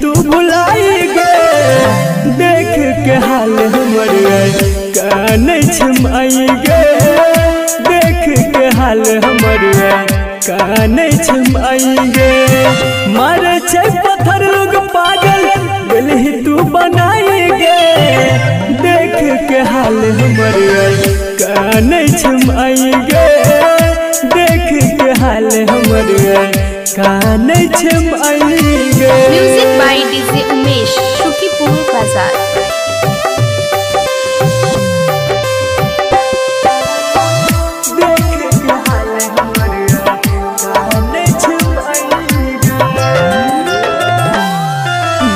तू भुलाई गे देख के हाल हमर काने छमाई गे देख के हाल हमर काने छमाई गे मारे छे पत्थर लोग पागल दिल तू बनाई गे देख के हाल हमर काने छमाई गे देख के हाल हमर काने छमाई गे। Music by DJ Umesh Shukipur Bazar.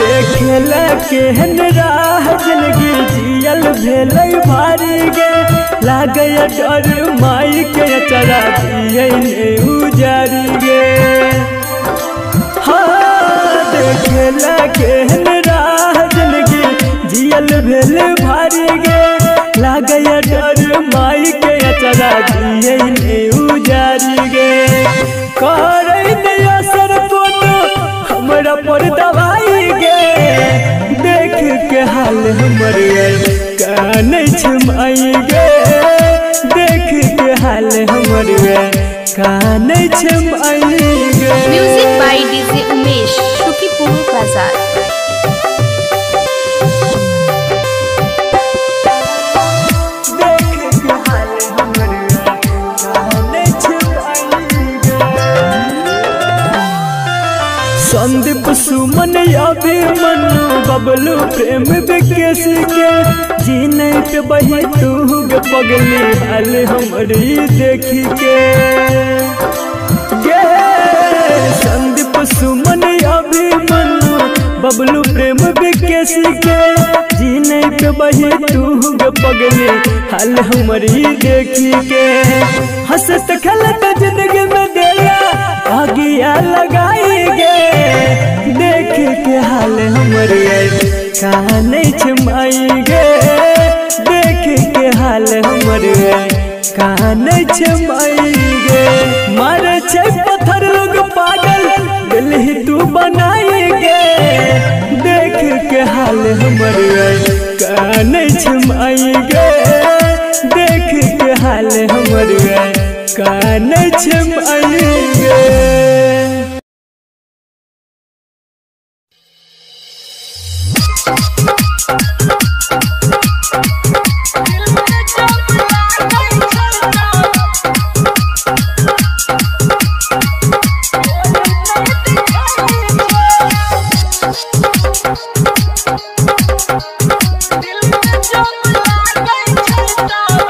देखेला केहन राह जिंदगी जियल भेलै भारी गे लागे डर माई के चरा दिए ने उजारी गे। हाँ देखेला केहन राह जिंदगी जियल भेल भारी गे लागे डर माई के चरा दिए ने उजारी गे। करे असर कोनो हमरा पर दवाई गे देख के हाल हमर काने छमाई गे देख के हाल हमर काने छमाई गे। Music by DJ Umesh Shukipur Bazar. Sandeep सुमन अभिमन्यु बबलू प्रेम विकेश के जीने पे बही तू गे पगली हाल हमरी देखी के गे। संदीप सुमन अभिमन्यु बबलू प्रेम विकेश के जीने पे बही तू गे पगली हाल हमरी देखी के। हंसत खेलत जिंदगी में दिया आगिया लगाई गे देख के हाल हमर काने छमाई गे देख के हाल हमर काने छमाई गे। मारे छे पत्थर लोग पागल दिल तू बनाई गे देख के हाल हमर काने छमाई गे देख के हाल हमर काने छमाई गे।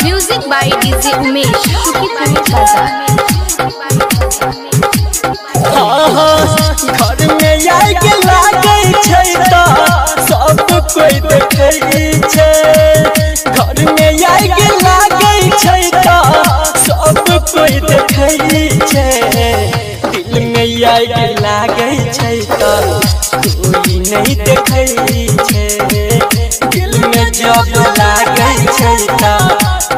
Music by DJ Umesh Shukipur Bazar. घर में आई के लागे छै त सब कोई देखै छै घर में आई के लागे छै त सब कोई देखै छै दिल में आई के लागे छै त कोई नहीं देखै छै दिल में जब लागे छै त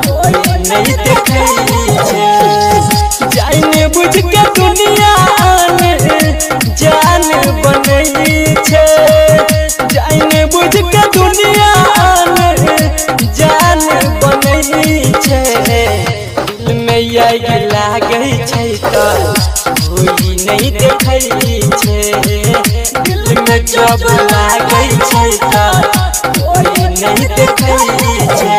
कोई नहीं देखै छै। जाने बुझ के दुनिया जान बनई छे जाने बुझ के दुनिया जान बनई छे दिल में आई लागे छै त कोई नहीं देखै छै दिल में जब लागे छै त कोई नहीं देखै छै।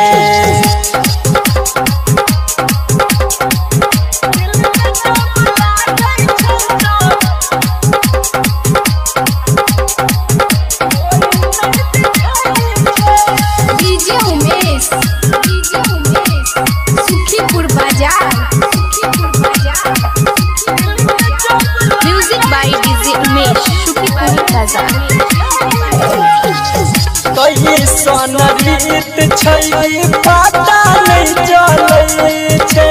Music by DJ Umesh Shukipur Bazar. छै पता नहीं चले छै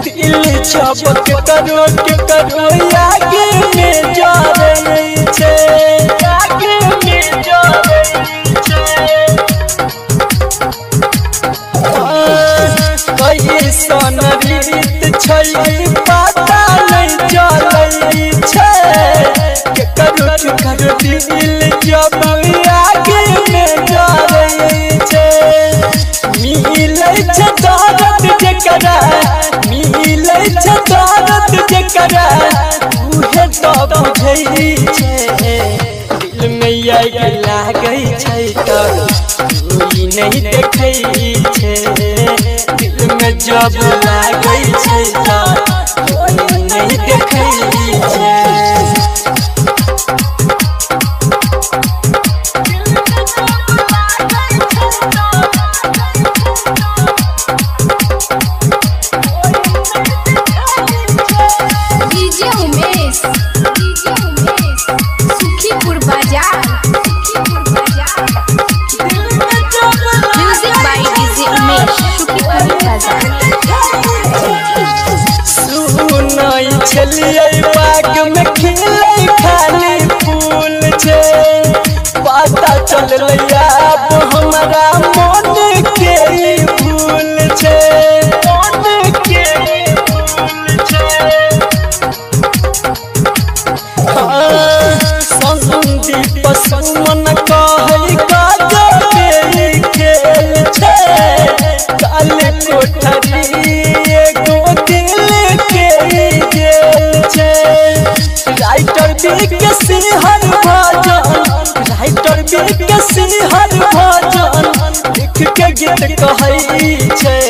दिल जब के करो आगे में जाए छै आगे में जाए छै कैसन रीत छै पता नहीं चले छै करो दिल जब आगे में जाए छै मिलै छै दर्द जेकरा मिलै छै दर्द जेकरा उहे तो बुझै छै दिल में आग लागै छै त कोई नहीं देखै छै दिल में जब लागै छै त कोई नहीं देखै छै चलिए बाग में खिले खाली फूल छे पता चल अब हमारा मन के फूल छे मन के फूल छे संदीप सुमन कहै गजबे खेल छे काले कोठरी एगो दिल के राइटर बीके हर भजन लिख के गीत कहै छै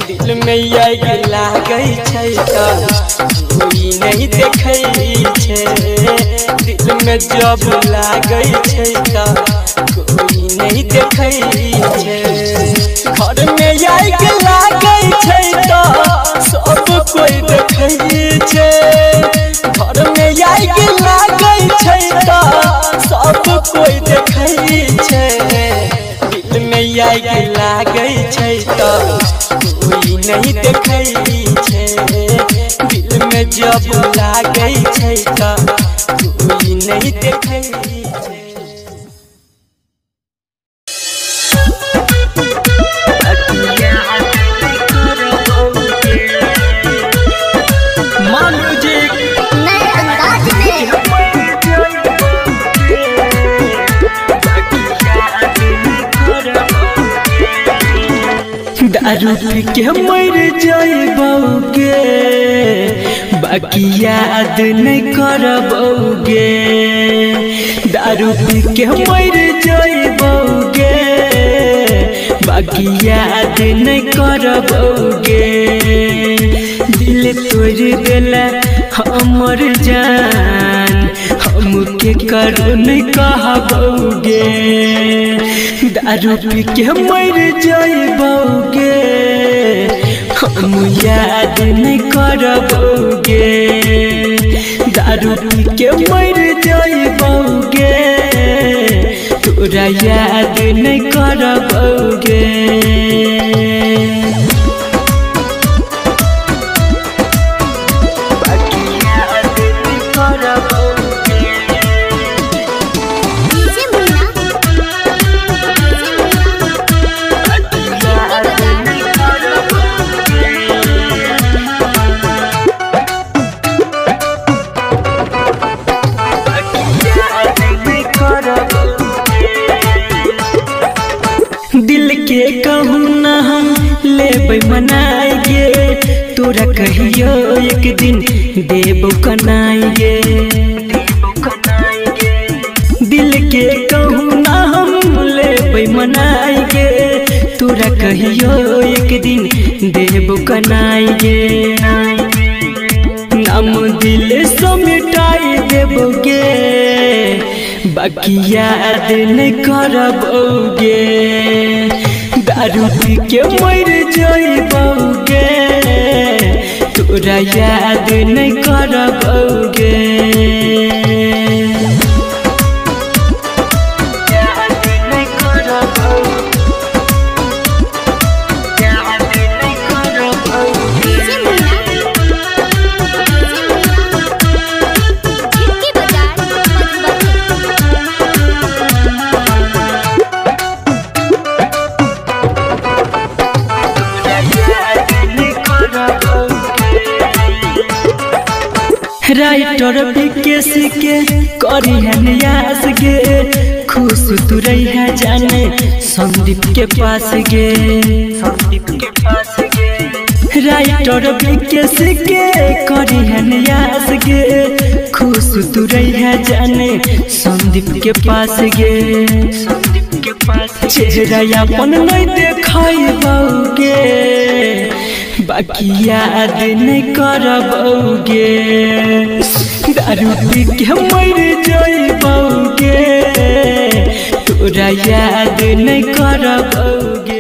दिल में आग लागै छै त कोई नहीं देखै छै दिल में जब लागै छै त कोई नहीं देखै छै घर में आग लागै छै त सब कोई देखै छै घर में आग लागै छै त सब कोई देखै छै दिल में आग लागै छै त कोई नहीं देखै छै दिल में जब लागै छै त कोई नहीं देखै छै दारू पी के मर जाइबोगे बाकी याद नहीं करबोगे दारू पी के मर जाइबोगे बाकी याद नहीं करबोगे दिल तोड़ देला हमर जान हमके करो नहीं कहबोगे दारू पी के मर जाइबोगे हम याद नहीं करबोगे दारू पी के मर जाइबोगे तोरा याद नहीं करबोगे दिल के कहूँ न हम लेबै मनाएंगे तोरा कहियो एक दिन देबो कनाएंगे दिल के कहूँ न हम लेबै मनाएंगे तोरा कहियो एक दिन देबो कनाएंगे नाम दिल से मिटाई देबोगे बाकी याद नहीं करबोगे दारू पी के मर जाइबोगे तोरा याद नहीं करबोगे याद नहीं करबोगे राइटर विकेश के करी है नियास गे खुश तू रही है जाने संदीप के पास गे राइटर विकेश के करी है नियास गे खुश तू रही है जाने संदीप के पास गे चेहरा अपन नहीं देखाई बउगे बाकी याद नहीं करबौगे दारू पी के मर जाइबौगे तोरा याद नहीं करबौगे।